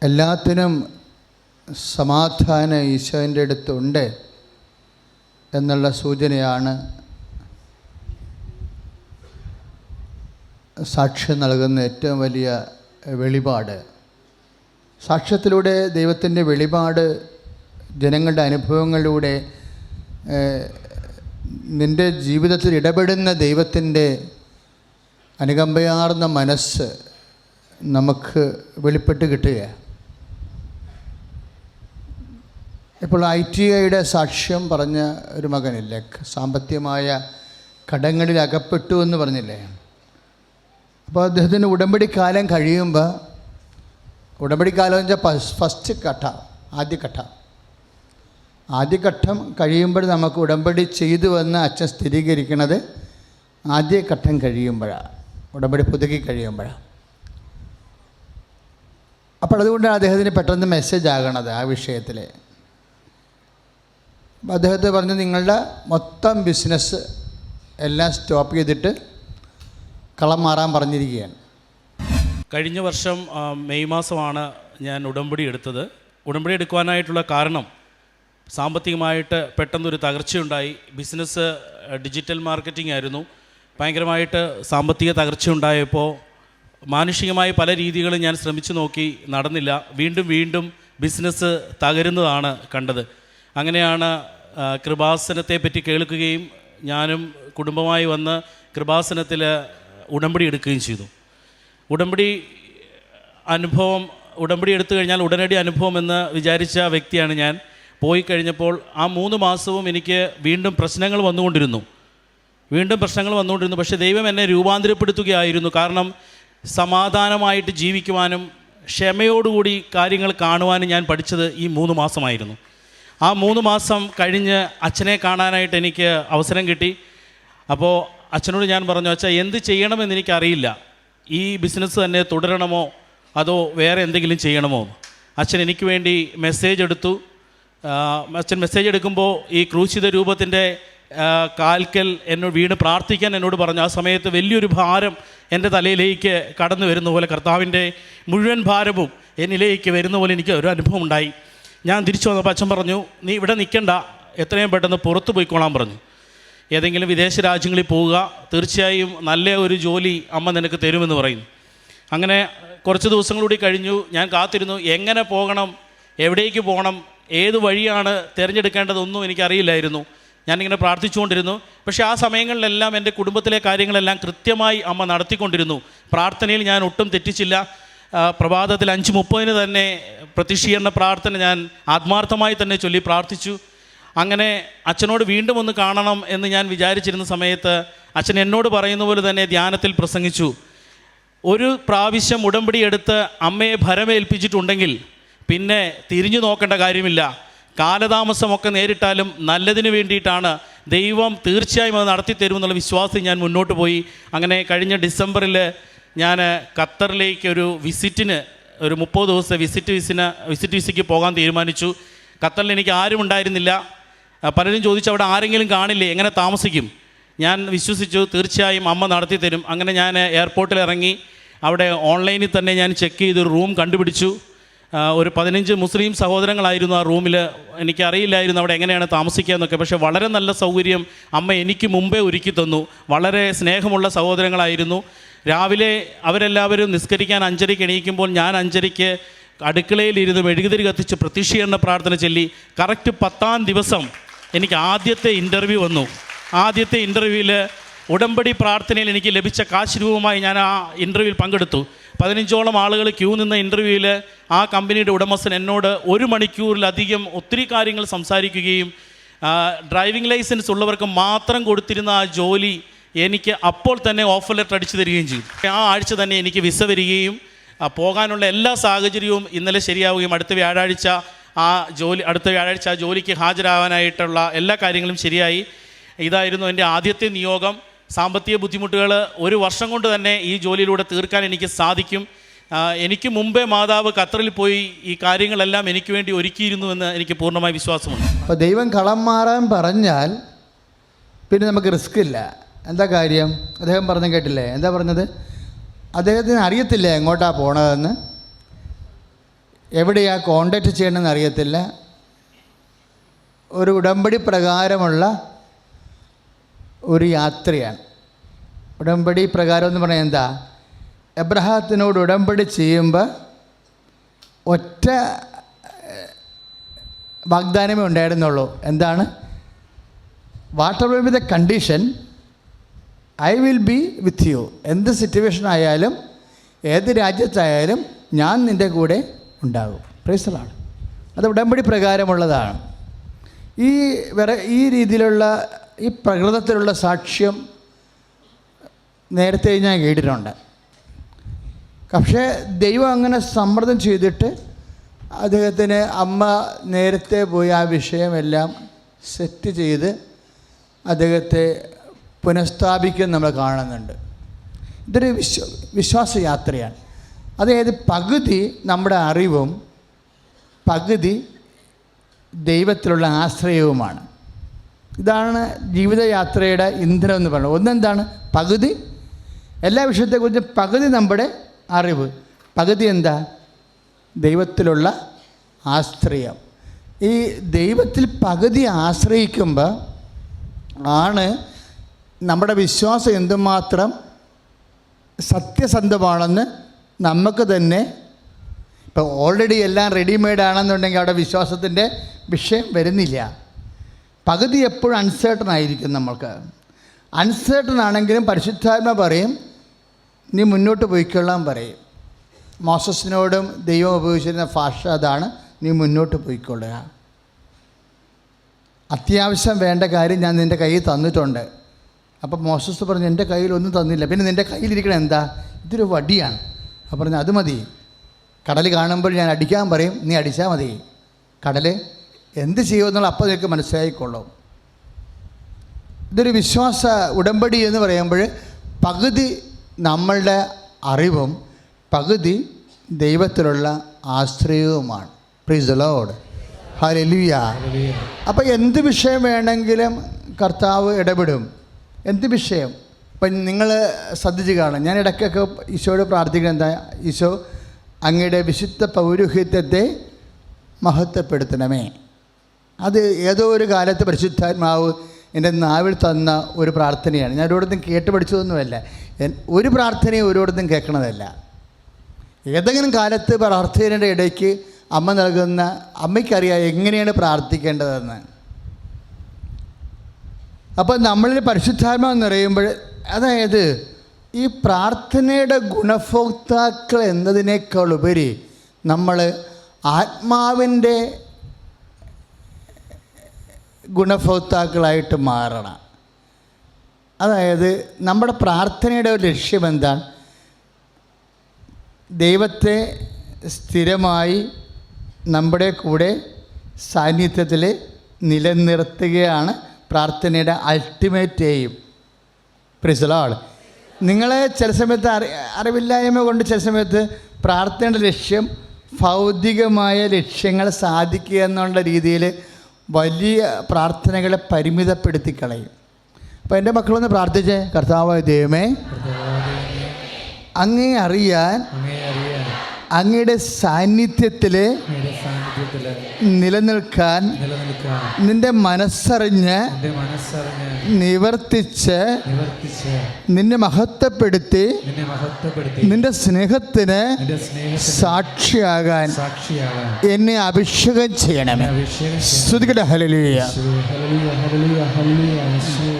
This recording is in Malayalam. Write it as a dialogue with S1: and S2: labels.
S1: എല്ലാത്തിനും സമാധാനം ഈശോൻ്റെ അടുത്തുണ്ട് എന്നുള്ള സൂചനയാണ് സാക്ഷ്യം നൽകുന്ന ഏറ്റവും വലിയ വെളിപാട്. സാക്ഷ്യത്തിലൂടെ ദൈവത്തിൻ്റെ വെളിപാട്, ജനങ്ങളുടെ അനുഭവങ്ങളിലൂടെ നിൻ്റെ ജീവിതത്തിൽ ഇടപെടുന്ന ദൈവത്തിൻ്റെ അനുകമ്പയാർന്ന മനസ്സ് നമുക്ക് വെളിപ്പെട്ട് കിട്ടുകയാണ്. ഇപ്പോൾ ITIയുടെ സാക്ഷ്യം പറഞ്ഞ ഒരു മകനില്ലേ, സാമ്പത്തികമായ കടങ്ങളിൽ അകപ്പെട്ടു എന്ന് പറഞ്ഞില്ലേ. അപ്പോൾ അദ്ദേഹത്തിന് ഉടമ്പടിക്കാലം കഴിയുമ്പോൾ, ഉടമ്പടിക്കാലം എന്ന് വെച്ചാൽ ഫസ്റ്റ് ഘട്ടം, ആദ്യഘട്ടം കഴിയുമ്പോൾ നമുക്ക് ഉടമ്പടി ചെയ്തു വന്ന് അച്ഛൻ സ്ഥിരീകരിക്കുന്നത് ആദ്യഘട്ടം കഴിയുമ്പോഴാണ്, ഉടമ്പടി പുതുക്കി കഴിയുമ്പോഴാണ്. അപ്പോൾ അതുകൊണ്ടാണ് അദ്ദേഹത്തിന് പെട്ടെന്ന് മെസ്സേജ് ആകണത് ആ വിഷയത്തിൽ. അദ്ദേഹത്തെ പറഞ്ഞ് നിങ്ങളുടെ മൊത്തം ബിസിനസ് എല്ലാം സ്റ്റോപ്പ് ചെയ്തിട്ട് കളം മാറാൻ പറഞ്ഞിരിക്കുകയാണ്.
S2: കഴിഞ്ഞ വർഷം മെയ് മാസമാണ് ഞാൻ ഉടമ്പടി എടുത്തത്. ഉടമ്പടി എടുക്കുവാനായിട്ടുള്ള കാരണം സാമ്പത്തികമായിട്ട് പെട്ടെന്നൊരു തകർച്ചയുണ്ടായി. ബിസിനസ് ഡിജിറ്റൽ മാർക്കറ്റിംഗ് ആയിരുന്നു. ഭയങ്കരമായിട്ട് സാമ്പത്തിക തകർച്ചയുണ്ടായപ്പോൾ മാനുഷികമായ പല രീതികളും ഞാൻ ശ്രമിച്ചു നോക്കി, നടന്നില്ല. വീണ്ടും ബിസിനസ് തകരുന്നതാണ് കണ്ടത്. അങ്ങനെയാണ് കൃപാസനത്തെ പറ്റി കേൾക്കുകയും ഞാനും കുടുംബമായി വന്ന് കൃപാസനത്തിൽ ഉടമ്പടി എടുക്കുകയും ചെയ്തു. ഉടമ്പടി എടുത്തു കഴിഞ്ഞാൽ ഉടനടി അനുഭവം എന്ന് വിചാരിച്ച വ്യക്തിയാണ് ഞാൻ. പോയി കഴിഞ്ഞപ്പോൾ ആ 3 മാസവും എനിക്ക് വീണ്ടും പ്രശ്നങ്ങൾ വന്നുകൊണ്ടിരുന്നു. പക്ഷേ ദൈവം എന്നെ രൂപാന്തരപ്പെടുത്തുകയായിരുന്നു. കാരണം സമാധാനമായിട്ട് ജീവിക്കുവാനും ക്ഷമയോടുകൂടി കാര്യങ്ങൾ കാണുവാനും ഞാൻ പഠിച്ചത് ഈ 3 മാസമായിരുന്നു. ആ 3 മാസം കഴിഞ്ഞ് അച്ഛനെ കാണാനായിട്ട് എനിക്ക് അവസരം കിട്ടി. അപ്പോൾ അച്ഛനോട് ഞാൻ പറഞ്ഞു, അച്ഛാ എന്ത് ചെയ്യണമെന്ന് എനിക്കറിയില്ല. ഈ ബിസിനസ് തന്നെ തുടരണമോ അതോ വേറെ എന്തെങ്കിലും ചെയ്യണമോ? അച്ഛൻ എനിക്ക് വേണ്ടി മെസ്സേജ് എടുത്തു. അച്ഛൻ മെസ്സേജ് എടുക്കുമ്പോൾ ഈ ക്രൂശിത രൂപത്തിൻ്റെ കാൽക്കൽ എന്നോട് വീണ് പ്രാർത്ഥിക്കാൻ എന്നോട് പറഞ്ഞു. ആ സമയത്ത് വലിയൊരു ഭാരം എൻ്റെ തലയിലേക്ക് കടന്നു വരുന്ന പോലെ, കർത്താവിൻ്റെ മുഴുവൻ ഭാരവും എന്നിലേക്ക് വരുന്ന പോലെ എനിക്ക് ഒരു അനുഭവം ഉണ്ടായി. ഞാൻ തിരിച്ചു വന്നപ്പോൾ അച്ഛൻ പറഞ്ഞു, നീ ഇവിടെ നിൽക്കണ്ട, എത്രയും പെട്ടെന്ന് പുറത്ത് പോയിക്കോളാൻ പറഞ്ഞു. ഏതെങ്കിലും വിദേശ രാജ്യങ്ങളിൽ പോവുക, തീർച്ചയായും നല്ല ഒരു ജോലി അമ്മ നിനക്ക് തരുമെന്ന് പറയുന്നു. അങ്ങനെ കുറച്ച് ദിവസങ്ങളൂടി കഴിഞ്ഞു. ഞാൻ കാത്തിരുന്നു, എങ്ങനെ പോകണം, എവിടേക്ക് പോകണം, ഏത് വഴിയാണ് തിരഞ്ഞെടുക്കേണ്ടതൊന്നും എനിക്കറിയില്ലായിരുന്നു. ഞാനിങ്ങനെ പ്രാർത്ഥിച്ചുകൊണ്ടിരുന്നു. പക്ഷേ ആ സമയങ്ങളിലെല്ലാം എൻ്റെ കുടുംബത്തിലെ കാര്യങ്ങളെല്ലാം കൃത്യമായി അമ്മ നടത്തിക്കൊണ്ടിരുന്നു. പ്രാർത്ഥനയിൽ ഞാൻ ഒട്ടും തെറ്റിച്ചില്ല. പ്രഭാതത്തിൽ 5:30 തന്നെ പ്രത്യക്ഷീകരണ പ്രാർത്ഥന ഞാൻ ആത്മാർത്ഥമായി തന്നെ ചൊല്ലി പ്രാർത്ഥിച്ചു. അങ്ങനെ അച്ഛനോട് വീണ്ടും ഒന്ന് കാണണം എന്ന് ഞാൻ വിചാരിച്ചിരുന്ന സമയത്ത് അച്ഛൻ എന്നോട് പറയുന്ന പോലെ തന്നെ ധ്യാനത്തിൽ പ്രസംഗിച്ചു. ഒരു പ്രാവശ്യം ഉടമ്പടി എടുത്ത് അമ്മയെ ഭരമേൽപ്പിച്ചിട്ടുണ്ടെങ്കിൽ പിന്നെ തിരിഞ്ഞു നോക്കേണ്ട കാര്യമില്ല. കാലതാമസമൊക്കെ നേരിട്ടാലും നല്ലതിന് വേണ്ടിയിട്ടാണ്. ദൈവം തീർച്ചയായും അത് നടത്തിത്തരുമെന്നുള്ള വിശ്വാസം ഞാൻ മുന്നോട്ട് പോയി. അങ്ങനെ കഴിഞ്ഞ ഡിസംബറിൽ ഞാൻ ഖത്തറിലേക്ക് ഒരു വിസിറ്റിന്, ഒരു 30 ദിവസത്തെ വിസിറ്റ് വിസയ്ക്ക് പോകാൻ തീരുമാനിച്ചു. ഖത്തറിൽ എനിക്ക് ആരും ഉണ്ടായിരുന്നില്ല. പലരും ചോദിച്ചു, അവിടെ ആരെങ്കിലും കാണില്ലേ, എങ്ങനെ താമസിക്കും? ഞാൻ വിശ്വസിച്ചു, തീർച്ചയായും അമ്മ നടത്തി തരും. അങ്ങനെ ഞാൻ എയർപോർട്ടിൽ ഇറങ്ങി. അവിടെ ഓൺലൈനിൽ തന്നെ ഞാൻ ചെക്ക് ചെയ്ത് റൂം കണ്ടുപിടിച്ചു. ഒരു 15 മുസ്ലിം സഹോദരങ്ങളായിരുന്നു ആ റൂമിൽ. എനിക്കറിയില്ലായിരുന്നു അവിടെ എങ്ങനെയാണ് താമസിക്കുക എന്നൊക്കെ. പക്ഷേ വളരെ നല്ല സൗകര്യം അമ്മ എനിക്ക് മുമ്പേ ഒരുക്കി തന്നു. വളരെ സ്നേഹമുള്ള സഹോദരങ്ങളായിരുന്നു. രാവിലെ അവരെല്ലാവരും നിസ്കരിക്കാൻ 5:30 എണീക്കുമ്പോൾ ഞാൻ 5:30 അടുക്കളയിലിരുന്ന് മെഴുകുതിരി കത്തിച്ച് പ്രത്യക്ഷീകരണ പ്രാർത്ഥന ചൊല്ലി. കറക്റ്റ് 10ാം ദിവസം എനിക്ക് ആദ്യത്തെ ഇൻ്റർവ്യൂ വന്നു. ആദ്യത്തെ ഇൻ്റർവ്യൂവിൽ ഉടമ്പടി പ്രാർത്ഥനയിൽ എനിക്ക് ലഭിച്ച കാശ് രൂപമായി ഞാൻ ആ ഇൻ്റർവ്യൂവിൽ പങ്കെടുത്തു. 15ഓളം ആളുകൾ ക്യൂ നിന്ന ഇൻ്റർവ്യൂവിൽ ആ കമ്പനിയുടെ ഉടമസ്ഥൻ എന്നോട് 1 മണിക്കൂറിലധികം ഒത്തിരി കാര്യങ്ങൾ സംസാരിക്കുകയും ഡ്രൈവിംഗ് ലൈസൻസ് ഉള്ളവർക്ക് മാത്രം കൊടുത്തിരുന്ന ആ ജോലി എനിക്ക് അപ്പോൾ തന്നെ ഓഫർ ലെറ്റർ അടിച്ചു തരികയും ചെയ്തു. ആ ആഴ്ച തന്നെ എനിക്ക് വിസ വരികയും പോകാനുള്ള എല്ലാ സാഹചര്യവും ഇന്നലെ ശരിയാവുകയും അടുത്ത വ്യാഴാഴ്ച ആ ജോലിക്ക് ഹാജരാകാനായിട്ടുള്ള എല്ലാ കാര്യങ്ങളും ശരിയായി. ഇതായിരുന്നു എൻ്റെ ആദ്യത്തെ നിയോഗം. സാമ്പത്തിക ബുദ്ധിമുട്ടുകൾ 1 വർഷം കൊണ്ട് തന്നെ ഈ ജോലിയിലൂടെ തീർക്കാൻ എനിക്ക് സാധിക്കും. എനിക്ക് മുമ്പേ മാതാവ് ഖത്തറിൽ പോയി ഈ കാര്യങ്ങളെല്ലാം എനിക്ക് വേണ്ടി ഒരുക്കിയിരുന്നുവെന്ന് എനിക്ക് പൂർണ്ണമായ വിശ്വാസമുണ്ട്.
S1: അപ്പോൾ ദൈവം കളം മാറാൻ പറഞ്ഞാൽ പിന്നെ നമുക്ക് റിസ്ക് ഇല്ല. എന്താ കാര്യം? അദ്ദേഹം പറഞ്ഞു കേട്ടില്ലേ? എന്താ പറഞ്ഞത്? അദ്ദേഹത്തിന് അറിയത്തില്ല എങ്ങോട്ടാണ് പോണതെന്ന്. എവിടെയാണ് കോണ്ടാക്റ്റ് ചെയ്യണമെന്ന് അറിയത്തില്ല. ഒരു ഉടമ്പടി പ്രകാരമുള്ള ഒരു യാത്രയാണ്. ഉടമ്പടി പ്രകാരം എന്ന് പറഞ്ഞാൽ എന്താ? എബ്രഹാത്തിനോട് ഉടമ്പടി ചെയ്യുമ്പോൾ ഒറ്റ വാഗ്ദാനമേ ഉണ്ടായിരുന്നുള്ളൂ. എന്താണ്? What with the condition I will be with you. എന്ത് സിറ്റുവേഷൻ ആയാലും ഏത് രാജ്യത്തായാലും ഞാൻ നിൻ്റെ കൂടെ ഉണ്ടാകും. Price the Lord. അത് ഉടമ്പടി പ്രകാരമുള്ളതാണ്. ഈ രീതിയിലുള്ള ഈ പ്രകൃതത്തിലുള്ള സാക്ഷ്യം നേരത്തെ ഞാൻ കേട്ടിട്ടുണ്ട്. പക്ഷേ ദൈവം അങ്ങനെ സമ്മർദ്ദം ചെയ്തിട്ട് അദ്ദേഹത്തിന് അമ്മ നേരത്തെ പോയി ആ വിഷയമെല്ലാം സെറ്റ് ചെയ്ത് അദ്ദേഹത്തെ പുനഃസ്ഥാപിക്കാൻ നമ്മൾ കാണുന്നുണ്ട്. ഇതൊരു വിശ്വാസയാത്രയാണ്. അതായത് പകുതി നമ്മുടെ അറിവും പകുതി ദൈവത്തിലുള്ള ആശ്രയവുമാണ്. ഇതാണ് ജീവിതയാത്രയുടെ ഇന്ധനം എന്ന് പറയുന്നത്. ഒന്നെന്താണ്? പകുതി എല്ലാ വിഷയത്തെക്കുറിച്ചും പകുതി നമ്മുടെ അറിവ്, പകുതി എന്താ? ദൈവത്തിലുള്ള ആശ്രയം. ഈ ദൈവത്തിൽ പകുതി ആശ്രയിക്കുമ്പോൾ ആണ് നമ്മുടെ വിശ്വാസം എന്തുമാത്രം സത്യസന്ധമാണെന്ന് നമുക്ക് തന്നെ. ഇപ്പോൾ ഓൾറെഡി എല്ലാം റെഡിമെയ്ഡ് ആണെന്നുണ്ടെങ്കിൽ അവിടെ വിശ്വാസത്തിൻ്റെ വിഷയം വരുന്നില്ല. പകുതി എപ്പോഴും അൺസേർട്ടൺ ആയിരിക്കും. നമ്മൾക്ക് അൺസേർട്ടൺ ആണെങ്കിലും പരിശുദ്ധാത്മ പറയും നീ മുന്നോട്ട് പോയിക്കൊള്ളാൻ പറയും. മോസസിനോടും ദൈവം ഉപയോഗിച്ചിരുന്ന ഭാഷ അതാണ്, നീ മുന്നോട്ട് പോയിക്കൊള്ളുക. അത്യാവശ്യം വേണ്ട കാര്യം ഞാൻ നിൻ്റെ കയ്യിൽ തന്നിട്ടുണ്ട്. അപ്പോൾ മോസസ് പറഞ്ഞു എൻ്റെ കയ്യിലൊന്നും തന്നില്ല. പിന്നെ നിൻ്റെ കയ്യിലിരിക്കണ എന്താ? ഇതൊരു വടിയാണ്. അപ്പോൾ പറഞ്ഞു അത് മതി. കടൽ കാണുമ്പോൾ ഞാൻ അടിക്കാൻ പറയും, നീ അടിച്ചാൽ മതി. കടൽ എന്ത് ചെയ്യുമെന്നുള്ള അപ്പോൾ നിനക്ക് മനസ്സിലായിക്കൊള്ളും. ഇതൊരു വിശ്വാസ ഉടമ്പടി എന്ന് പറയുമ്പോൾ പകുതി നമ്മളുടെ അറിവും പകുതി ദൈവത്തിലുള്ള ആശ്രയവുമാണ്. Praise the lord. ഹല്ലേലൂയ. അപ്പോൾ എന്ത് വിഷയം വേണമെങ്കിലും കർത്താവ് ഇടപെടും. എന്ത് വിഷയം? ഇപ്പം നിങ്ങൾ ശ്രദ്ധിച്ച് കാണാം. ഞാൻ ഇടയ്ക്കൊക്കെ ഈശോയോട് പ്രാർത്ഥിക്കുന്നത് എന്താ? ഈശോ അങ്ങയുടെ വിശുദ്ധ പൗരോഹിത്യത്തെ മഹത്വപ്പെടുത്തണമേ. അത് ഏതോ ഒരു കാലത്ത് പരിശുദ്ധാത്മാവ് എൻ്റെ നാവിൽ തന്ന ഒരു പ്രാർത്ഥനയാണ്. ഞാൻ ഒരിടത്തും കേട്ട് പഠിച്ചതൊന്നുമല്ല. ഒരു പ്രാർത്ഥനയും ഒരിടത്തും കേൾക്കണതല്ല. ഏതെങ്കിലും കാലത്ത് പ്രാർത്ഥനയുടെ ഇടയ്ക്ക് അമ്മ നൽകുന്ന, അമ്മയ്ക്കറിയാം എങ്ങനെയാണ് പ്രാർത്ഥിക്കേണ്ടതെന്ന്. അപ്പോൾ നമ്മളിൽ പരിശുദ്ധാത്മാവെന്ന് പറയുമ്പോൾ, അതായത് ഈ പ്രാർത്ഥനയുടെ ഗുണഭോക്താക്കൾ എന്നതിനേക്കാൾ ഉപരി നമ്മൾ ആത്മാവിൻ്റെ ഗുണഭോക്താക്കളായിട്ട് മാറണം. അതായത് നമ്മുടെ പ്രാർത്ഥനയുടെ ഒരു ലക്ഷ്യം എന്താണ്? ദൈവത്തെ സ്ഥിരമായി നമ്മുടെ കൂടെ സാന്നിധ്യത്തിൽ നിലനിർത്തുകയാണ് പ്രാർത്ഥനയുടെ ultimate aim. Price the Lord. നിങ്ങളെ ചില സമയത്ത് അറിവില്ലായ്മ കൊണ്ട് ചില സമയത്ത് പ്രാർത്ഥനയുടെ ലക്ഷ്യം ഭൗതികമായ ലക്ഷ്യങ്ങൾ സാധിക്കുക എന്നുള്ള രീതിയിൽ വലിയ പ്രാർത്ഥനകളെ പരിമിതപ്പെടുത്തി കളയും. അപ്പോൾ എൻ്റെ മക്കളൊന്ന് പ്രാർത്ഥിച്ചേ. കർത്താവായ ദൈവമേ, അങ്ങേ അറിയാൻ അങ്ങയുടെ സാന്നിധ്യത്തിൽ നിലനിൽക്കാൻ നിന്റെ മനസ്സറിഞ്ഞ് നിവർത്തിച്ച് നിന്നെ മഹത്വപ്പെടുത്തി നിന്റെ സ്നേഹത്തിന് സാക്ഷിയാകാൻ എന്നെ അഭിഷേകം ചെയ്യണമേ. സ്തുതിക്കട്ടെ. ഹല്ലേലൂയ.